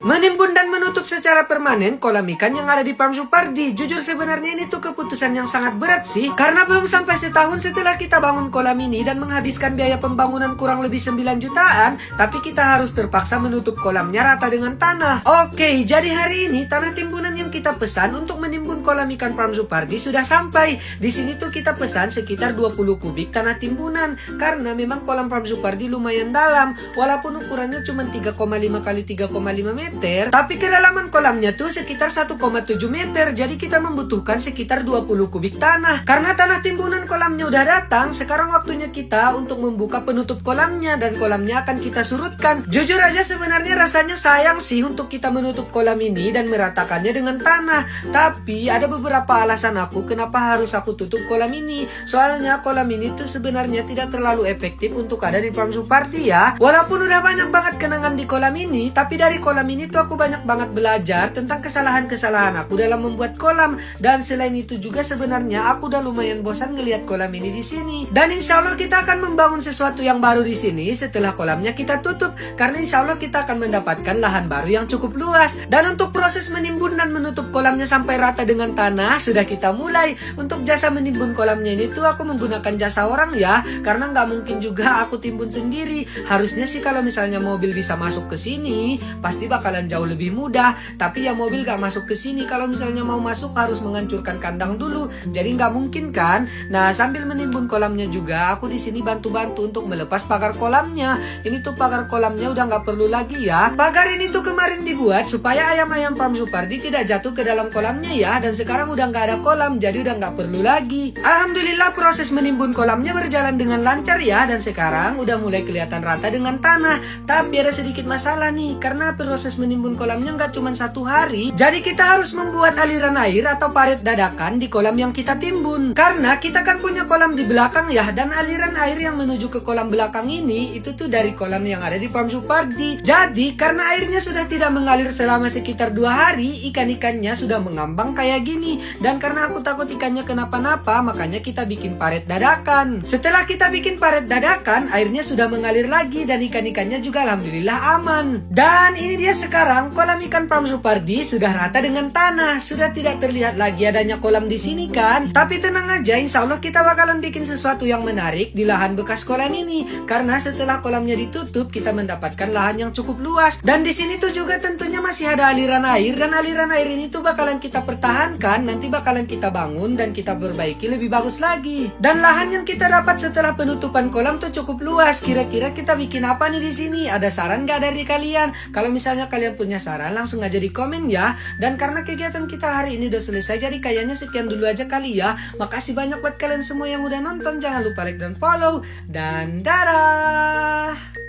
Menimbun dan menutup secara permanen kolam ikan yang ada di Farm Supardi. Jujur sebenarnya ini tuh keputusan yang sangat berat sih. Karena belum sampai setahun setelah kita bangun kolam ini dan menghabiskan biaya pembangunan kurang lebih 9 jutaan, tapi kita harus terpaksa menutup kolamnya rata dengan tanah. Oke, jadi hari ini tanah timbunan yang kita pesan untuk menimbun kolam ikan Farm Supardi sudah sampai. Di sini tuh kita pesan sekitar 20 kubik tanah timbunan. Karena memang kolam Farm Supardi lumayan dalam. Walaupun ukurannya cuma 3,5 kali 3,5 meter. Tapi kedalaman kolamnya tuh sekitar 1,7 meter. Jadi kita membutuhkan sekitar 20 kubik tanah. Karena tanah timbunan kolamnya udah datang, sekarang waktunya kita untuk membuka penutup kolamnya. Dan kolamnya akan kita surutkan. Jujur aja sebenarnya rasanya sayang sih untuk kita menutup kolam ini dan meratakannya dengan tanah. Tapi ada beberapa alasan aku kenapa harus aku tutup kolam ini. Soalnya kolam ini tuh sebenarnya tidak terlalu efektif untuk ada di Farm Supardi ya. Walaupun udah banyak banget kenangan di kolam ini, tapi dari kolam ini tuh aku banyak banget belajar tentang kesalahan-kesalahan aku dalam membuat kolam. Dan selain itu juga sebenarnya aku udah lumayan bosan ngelihat kolam ini di sini. Dan insya Allah kita akan membangun sesuatu yang baru di sini setelah kolamnya kita tutup. Karena insya Allah kita akan mendapatkan lahan baru yang cukup luas. Dan untuk proses menimbun dan menutup kolamnya sampai rata dengan tanah sudah kita mulai. Untuk jasa menimbun kolamnya ini tuh aku menggunakan jasa orang ya. Karena nggak mungkin juga aku timbun sendiri. Harusnya sih kalau misalnya mobil bisa masuk ke sini, pasti bakalan jauh lebih mudah. Tapi ya mobil gak masuk ke sini. Kalau misalnya mau masuk harus menghancurkan kandang dulu. Jadi nggak mungkin kan. Nah sambil menimbun kolamnya juga aku di sini bantu-bantu untuk melepas pagar kolamnya. Ini tuh pagar kolamnya udah nggak perlu lagi ya. Pagar ini tuh kemarin dibuat supaya ayam-ayam Farm Supardi tidak jatuh ke dalam kolamnya ya. Dan sekarang udah nggak ada kolam, jadi udah nggak perlu lagi. Alhamdulillah proses menimbun kolamnya berjalan dengan lancar ya. Dan sekarang udah mulai kelihatan rata dengan tanah. Tapi ada sedikit masalah nih. Karena proses menimbun kolamnya nggak cuma 1 hari. Jadi kita harus membuat aliran air atau parit dadakan di kolam yang kita timbun. Karena kita kan punya kolam di belakang ya. Dan aliran air yang menuju ke kolam belakang ini itu tuh dari kolam yang ada di Farm Supardi. Jadi karena airnya sudah tidak mengalir selama sekitar 2 hari, ikan-ikannya sudah mengambang kayak gini. Dan karena aku takut ikannya kenapa-napa, makanya kita bikin parit dadakan. Setelah kita bikin parit dadakan, airnya sudah mengalir lagi dan ikan-ikannya juga alhamdulillah aman. Dan ini dia sekarang kolam ikan Farm Supardi sudah rata dengan tanah. Sudah tidak terlihat lagi adanya kolam di sini kan. Tapi tenang aja, insya Allah kita bakalan bikin sesuatu yang menarik di lahan bekas kolam ini. Karena setelah kolamnya ditutup, kita mendapatkan lahan yang cukup luas. Dan di sini tuh juga tentunya masih ada aliran air. Dan aliran air ini tuh bakalan kita pertahankan. Nanti bakalan kita bangun dan kita perbaiki lebih bagus lagi. Dan lahan yang kita dapat setelah penutupan kolam tuh cukup luas. Kira-kira kita bikin apa nih di sini? Ada saran gak dari kalian? Kalau misalnya kalian punya saran, langsung aja di komen ya. Dan karena kegiatan kita hari ini udah selesai, jadi kayaknya sekian dulu aja kali ya. Makasih banyak buat kalian semua yang udah nonton. Jangan lupa like dan follow. Dan dadah.